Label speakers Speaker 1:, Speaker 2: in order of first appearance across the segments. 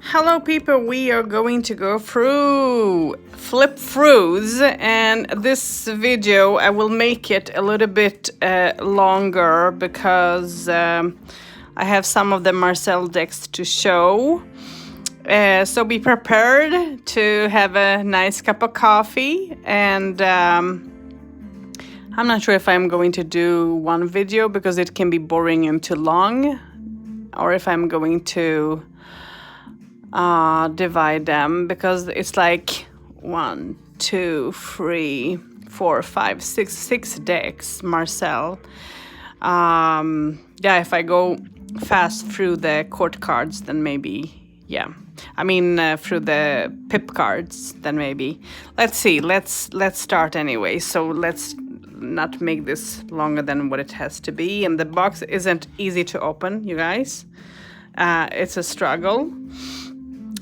Speaker 1: Hello people, we are going to go through flip throughs, and this video I will make it a little bit longer because I have some of the Marcel decks to show. So be prepared to have a nice cup of coffee, and I'm not sure if I'm going to do one video because it can be boring and too long, or if I'm going to divide them because it's like 1, 2, 3, 4, 5, 6 decks Marcel. Yeah, if I go fast through the court cards, then maybe, yeah, I mean through the pip cards, then maybe. Let's see, let's start anyway. So let's not make this longer than what it has to be. And the box isn't easy to open, you guys. It's a struggle.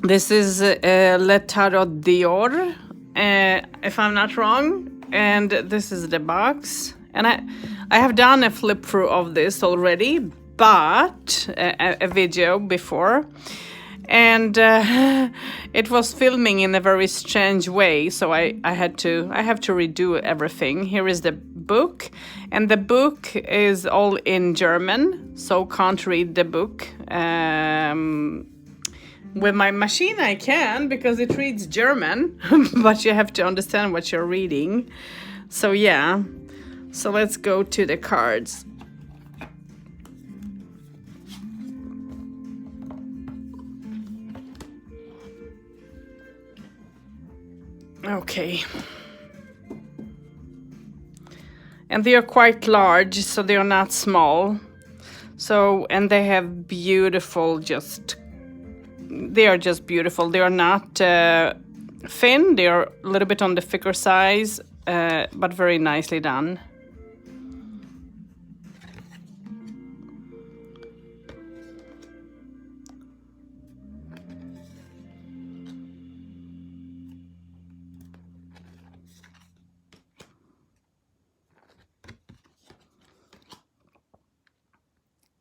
Speaker 1: This is Le Tarot d'Or, if I'm not wrong, and this is the box. And I have done a flip through of this already, but a video before, and it was filming in a very strange way, so I have to redo everything. Here is the book, and the book is all in German, so can't read the book. With my machine I can, because it reads German, but you have to understand what you're reading. So yeah, so let's go to the cards. Okay. And they are quite large, so they are not small. So, and they have beautiful, they are just beautiful. They are not thin. They are a little bit on the thicker size, but very nicely done.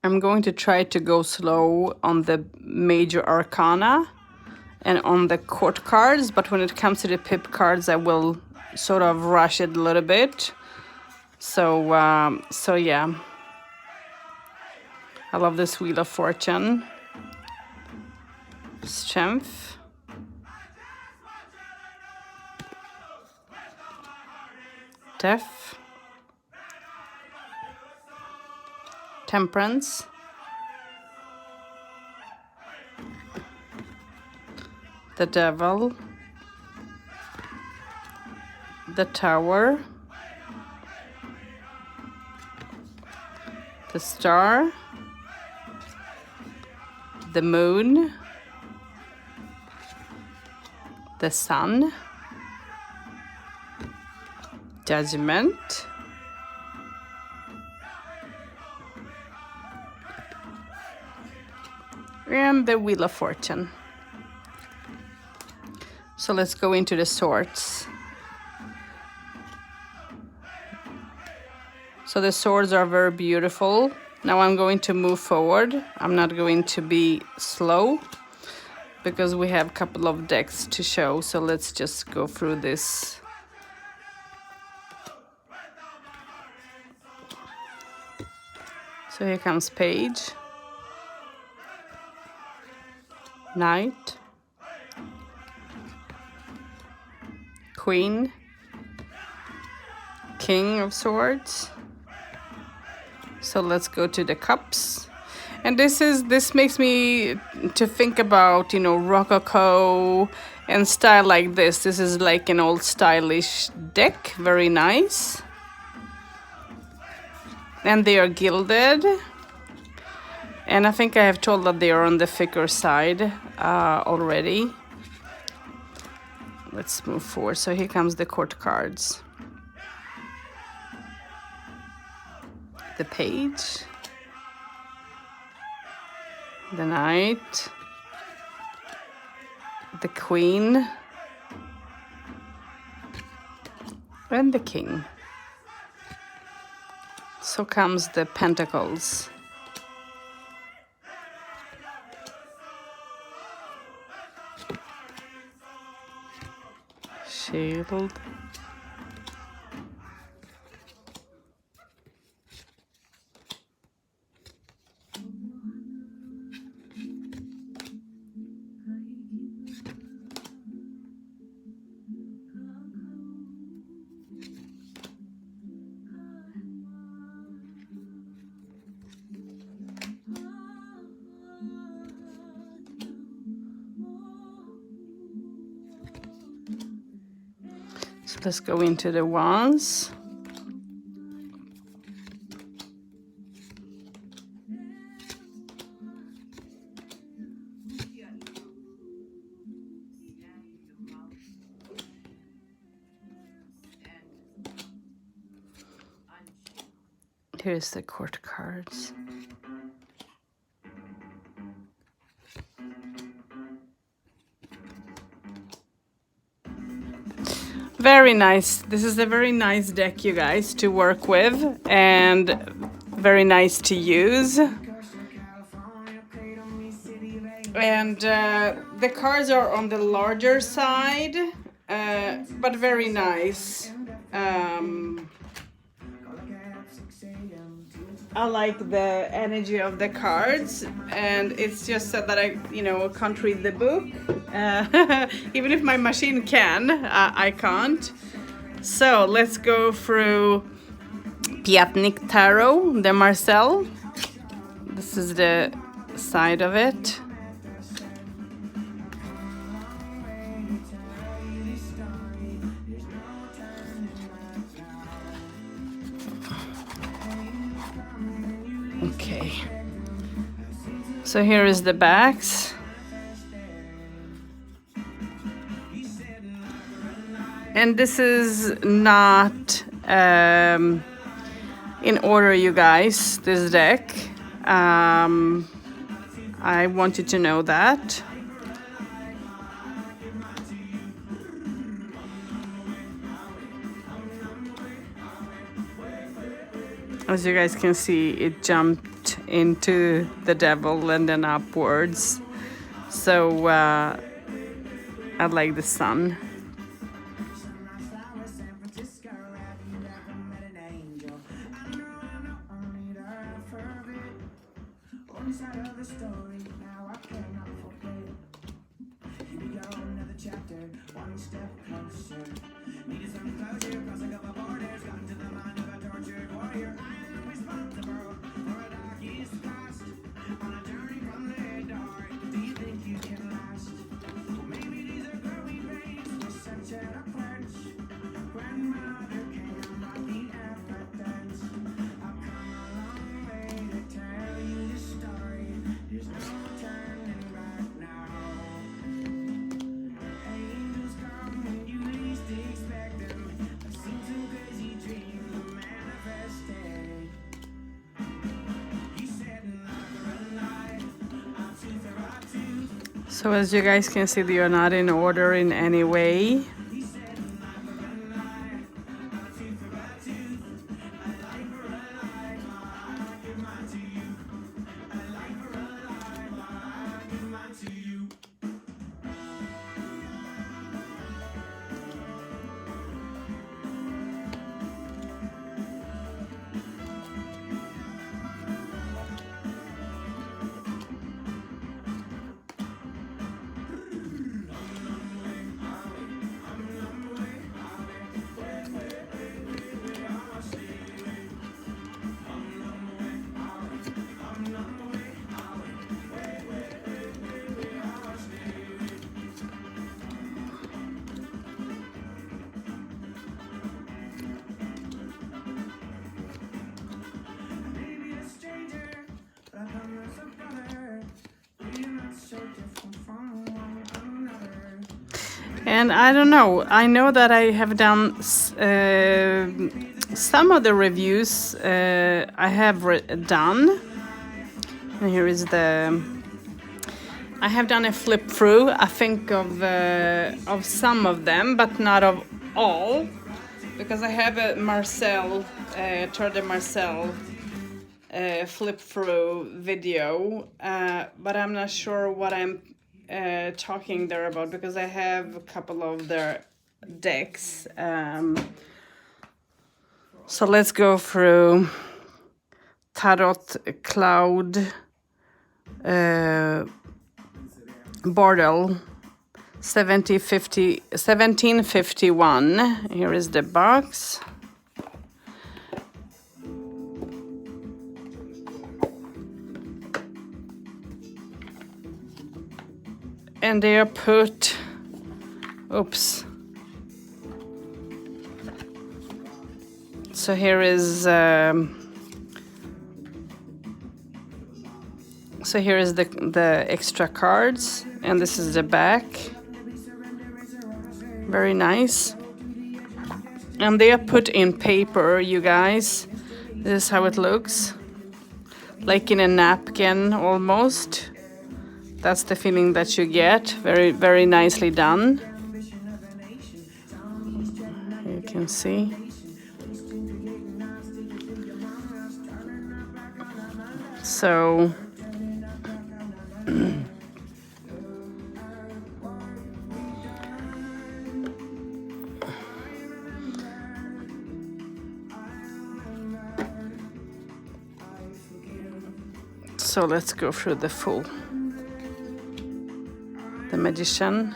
Speaker 1: I'm going to try to go slow on the major arcana and on the court cards, but when it comes to the pip cards, I will sort of rush it a little bit. So, so yeah. I love this Wheel of Fortune. Strength. Death. Temperance. The Devil. The Tower. The Star. The Moon. The Sun. Judgment. And the Wheel of Fortune. So let's go into the swords. So the swords are very beautiful. Now I'm going to move forward. I'm not going to be slow because we have a couple of decks to show. So let's just go through this. So here comes Page. Knight, Queen, King of Swords. So let's go to the cups. And this makes me to think about, you know, Rococo and style like this. This is like an old stylish deck, very nice. And they are gilded. And I think I have told that they are on the thicker side already. Let's move forward. So here comes the court cards. The Page. The Knight. The Queen. And the King. So comes the Pentacles. sealed. So let's go into the wands. Here's the court cards. Very nice. This is a very nice deck, you guys, to work with, and very nice to use. And the cards are on the larger side, but very nice. I like the energy of the cards, and it's just so that I, can't read the book. Even if my machine can, I can't. So let's go through Piatnik Tarot, the Marcel. This is the side of it. Okay, so here is the backs. And this is not in order, you guys, this deck. I want you to know that. As you guys can see, it jumped into the devil and then upwards. So I like the sun. So as you guys can see, they are not in order in any way. And I don't know, I know that I have done some of the reviews I have done. And here is I have done a flip through, I think of some of them, but not of all, because I have a Marcel, Tour de Marcel flip through video, but I'm not sure what I'm talking there about, because I have a couple of their decks. So let's go through Tarot Claude Burdel 1751. Here is the box. And they are put, oops. So here is the extra cards, and this is the back. Very nice. And they are put in paper, you guys. This is how it looks. Like in a napkin almost. That's the feeling that you get. Very, very nicely done. You can see. So so let's go through the full. The Magician.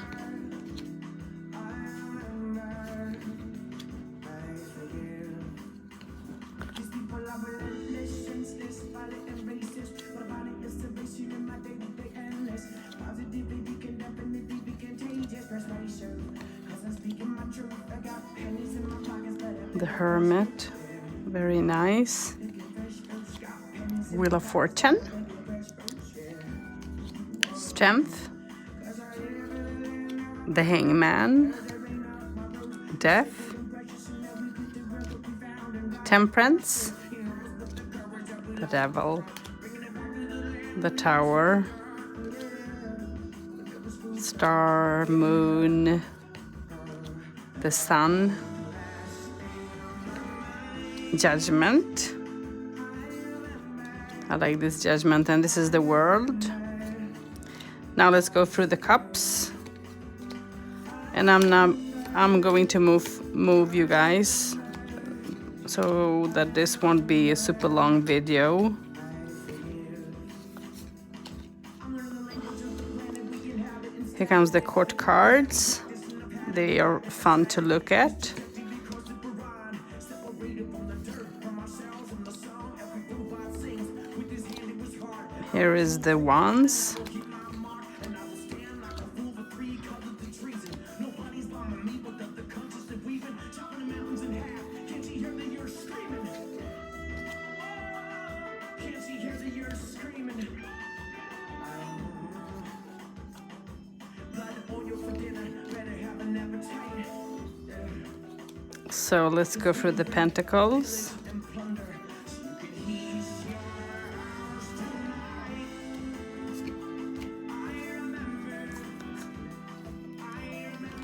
Speaker 1: The Hermit. Very nice. Wheel of Fortune. Strength. The Hangman. Death. Temperance. The Devil. The Tower. Star, Moon. The Sun. Judgment. I like this Judgment, and this is the World. Now let's go through the cups. And I'm going to move you guys so that this won't be a super long video. Here comes the court cards. They are fun to look at. Here is the wands. So let's go through the pentacles.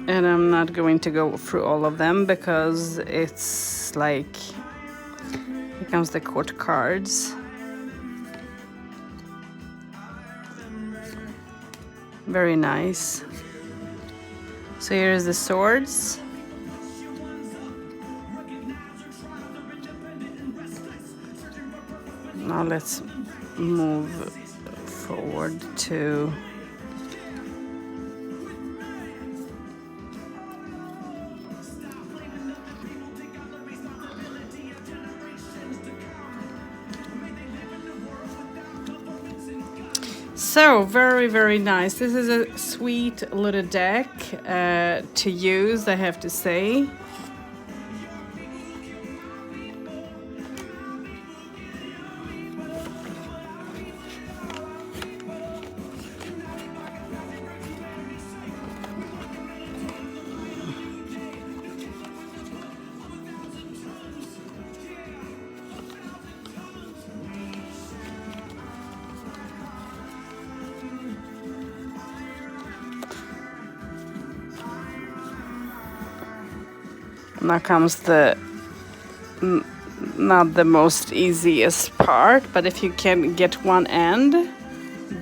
Speaker 1: And I'm not going to go through all of them because it's like, here comes the court cards. Very nice. So here's the swords. Now let's move forward to so very, very nice. This is a sweet little deck to use, I have to say. Now comes the not the most easiest part, but if you can get one end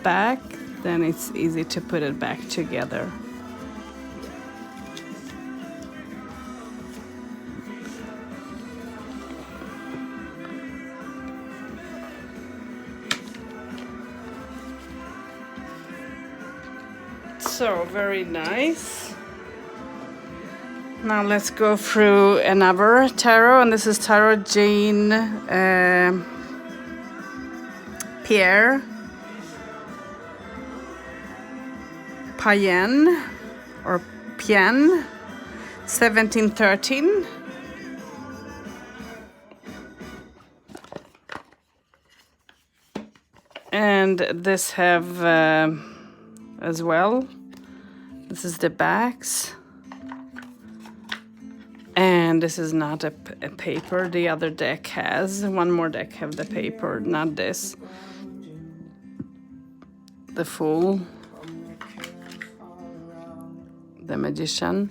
Speaker 1: back, then it's easy to put it back together. So very nice. Now let's go through another tarot, and this is tarot Jean-Pierre Payen or Payen 1713. And this have as well. This is the backs. And this is not a paper. The other deck has. One more deck have the paper, not this. The Fool. The Magician.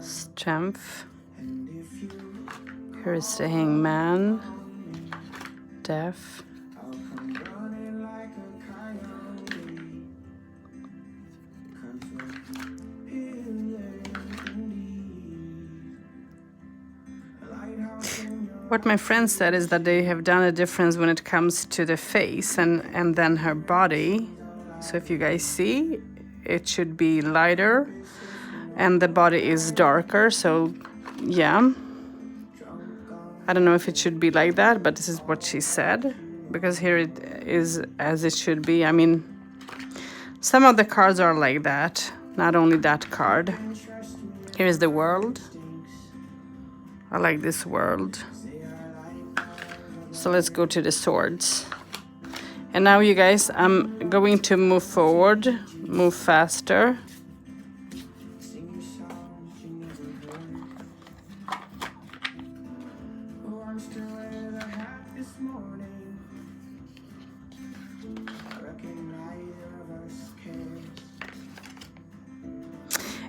Speaker 1: Strength. Here is the Hangman. Death. What my friend said is that they have done a difference when it comes to the face and then her body. So if you guys see, it should be lighter and the body is darker. So yeah, I don't know if it should be like that, but this is what she said, because here it is as it should be. I mean, some of the cards are like that, not only that card. Here is the World. I like this World. So let's go to the Swords. And now you guys, I'm going to move forward, move faster.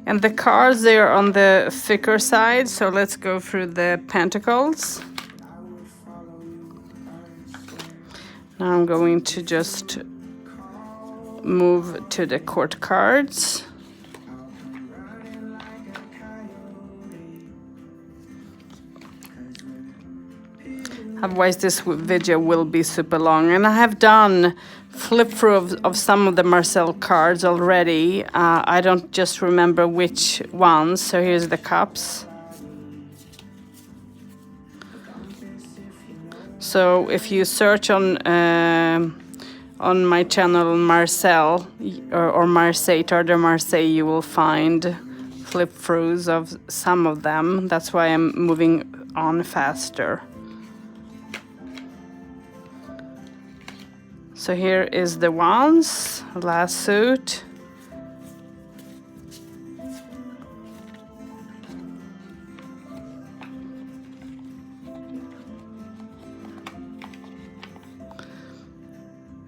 Speaker 1: And the cards, they are on the thicker side, so let's go through the Pentacles. Now I'm going to just move to the Court cards. Otherwise this video will be super long. And I have done flip through of some of the Marcel cards already. I don't just remember which ones. So here's the Cups. So if you search on my channel Marcel or Marseille, Tarder Marseille, you will find flip throughs of some of them. That's why I'm moving on faster. So here is the Wands, last suit.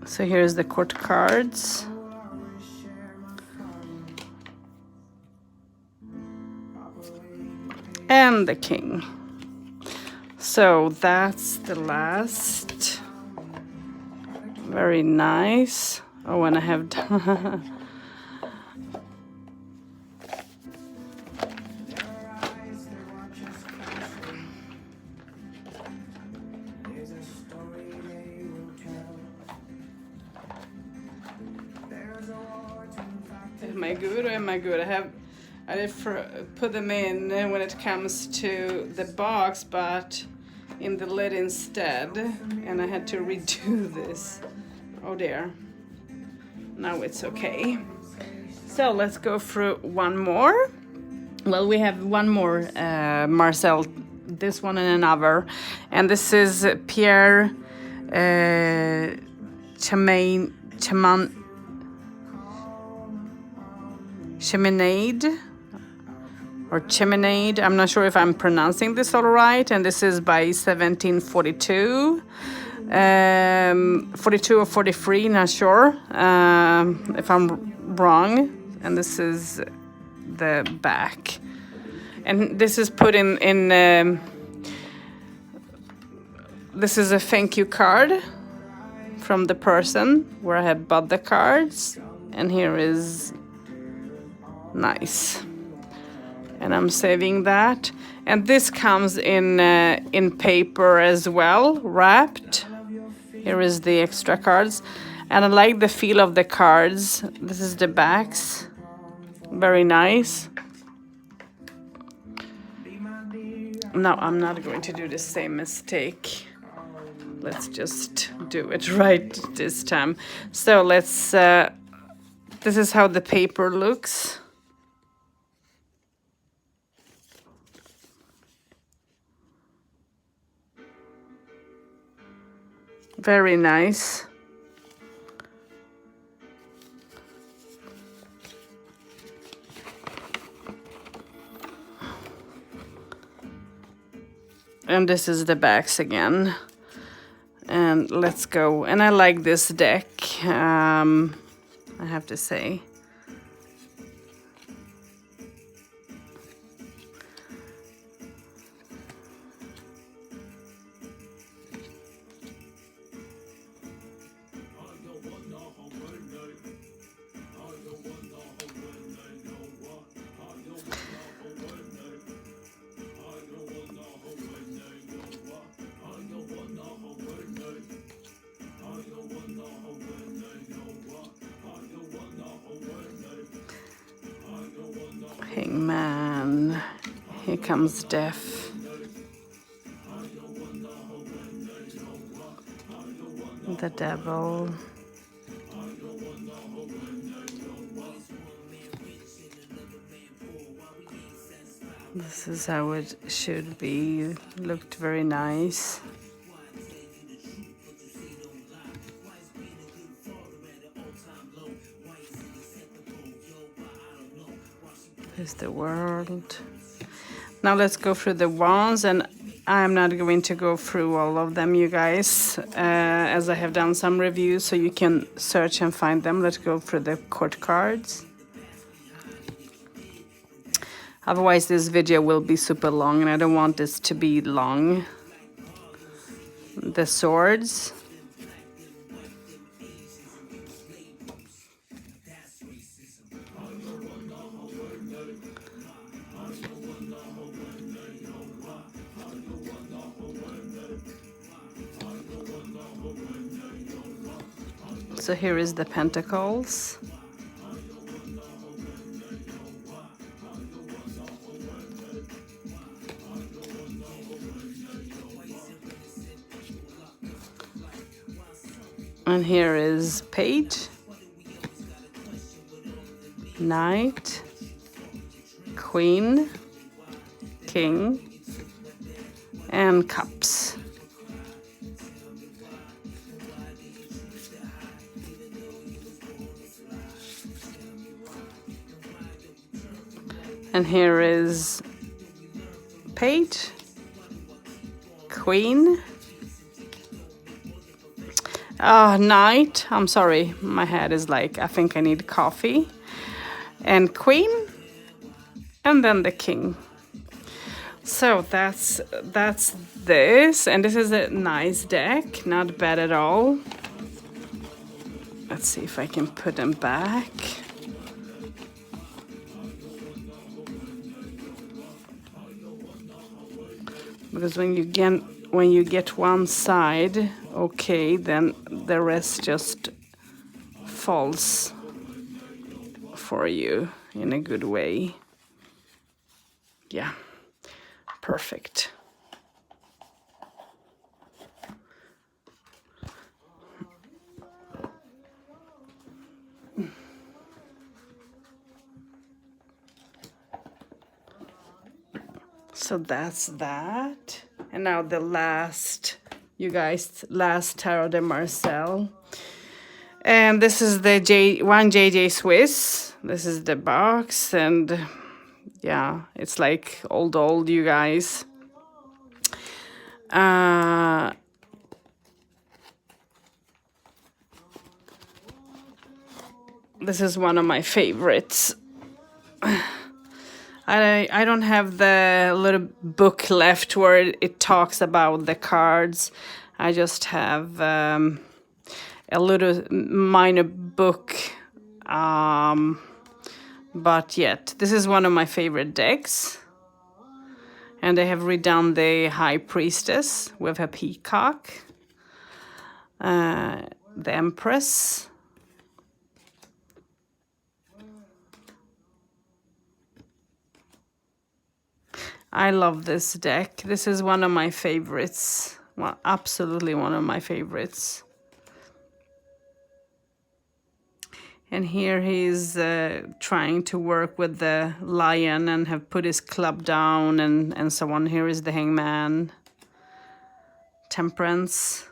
Speaker 1: So here's the Court cards. And the King. So that's the last. Very nice. Oh, and I have done. Am I good or am I good? I did put them in when it comes to the box, but in the lid instead, and I had to redo this. Oh dear. Now it's okay. So let's go through one more. Well, we have one more Marcel, this one and another, and this is Pierre Cheminade or Cheminade. I'm not sure if I'm pronouncing this all right, and this is by 1742. 42 or 43, not sure if I'm wrong. And this is the back. And this is put in this is a thank you card from the person where I had bought the cards. And here is nice. And I'm saving that. And this comes in paper as well, wrapped. Here is the extra cards. And I like the feel of the cards. This is the backs. Very nice. No, I'm not going to do the same mistake. Let's just do it right this time. So let's, this is how the paper looks. Very nice. And this is the backs again. And let's go. And I like this deck, I have to say. Hangman, here comes death. The devil. This is how it should be. Looked very nice. Here's the world. Now let's go through the wands, and I'm not going to go through all of them, you guys, as I have done some reviews, so you can search and find them. Let's go through the court cards. Otherwise, this video will be super long, and I don't want this to be long. The swords. So here is the pentacles. And here is page, knight, queen, king, and cups. And here is page, queen, knight. I'm sorry, my head is like, I think I need coffee. And queen, and then the king. So that's this, and this is a nice deck, not bad at all. Let's see if I can put them back. Because when you get one side okay, then the rest just falls for you in a good way. Yeah, perfect. So that's that. And now the last, you guys, last Tarot de Marcel. And this is the 1JJ Swiss. This is the box, and yeah, it's like old, you guys. This is one of my favorites. I don't have the little book left where it talks about the cards. I just have a little minor book. But yet, this is one of my favorite decks. And I have redone the High Priestess with her peacock. The Empress. I love this deck. This is one of my favorites. Well, absolutely one of my favorites. And here he's trying to work with the lion and have put his club down and so on. Here is the Hangman. Temperance.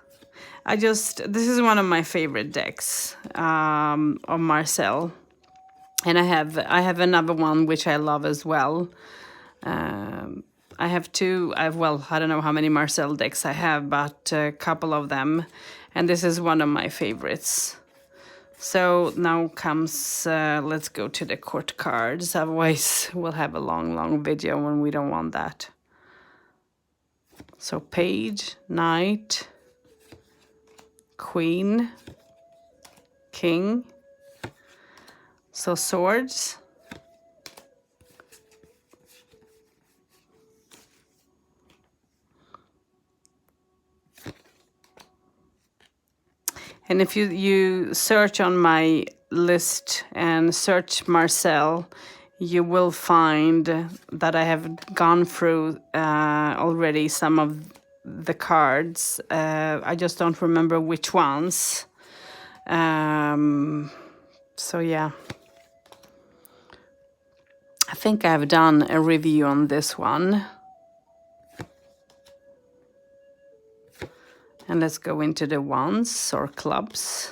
Speaker 1: This is one of my favorite decks of Marcel. And I have another one which I love as well. I have two, I don't know how many Marcel decks I have, but a couple of them. And this is one of my favorites. So now comes, let's go to the court cards. Otherwise we'll have a long video and we don't want that. So page, knight, queen, king. So swords. And if you search on my list and search Marcel, you will find that I have gone through already some of the cards. I just don't remember which ones. So yeah. I think I've done a review on this one. And let's go into the wands or clubs.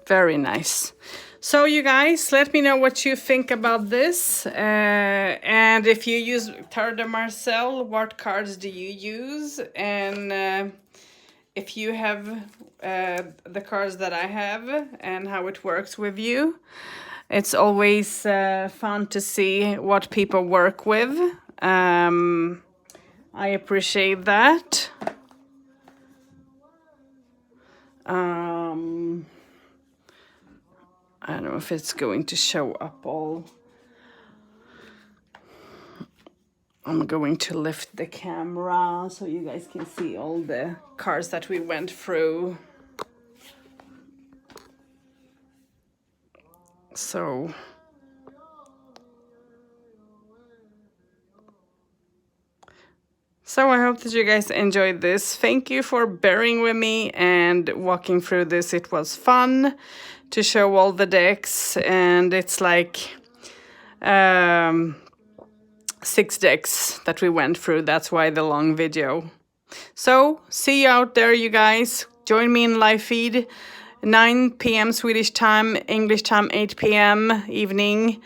Speaker 1: Very nice. So you guys, let me know what you think about this. And if you use Tarot de Marcel, what cards do you use? And if you have the cards that I have and how it works with you. It's always fun to see what people work with. I appreciate that. I don't know if it's going to show up all. I'm going to lift the camera so you guys can see all the cards that we went through. So I hope that you guys enjoyed this. Thank you for bearing with me and walking through this. It was fun to show all the decks, and it's like 6 decks that we went through. That's why the long video. So see you out there, you guys. Join me in live feed 9 p.m. Swedish time, English time 8 p.m. evening,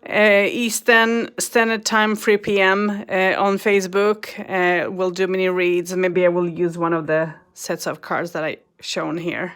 Speaker 1: Eastern Standard Time 3 p.m. On Facebook. We'll do mini reads. Maybe I will use one of the sets of cards that I shown here.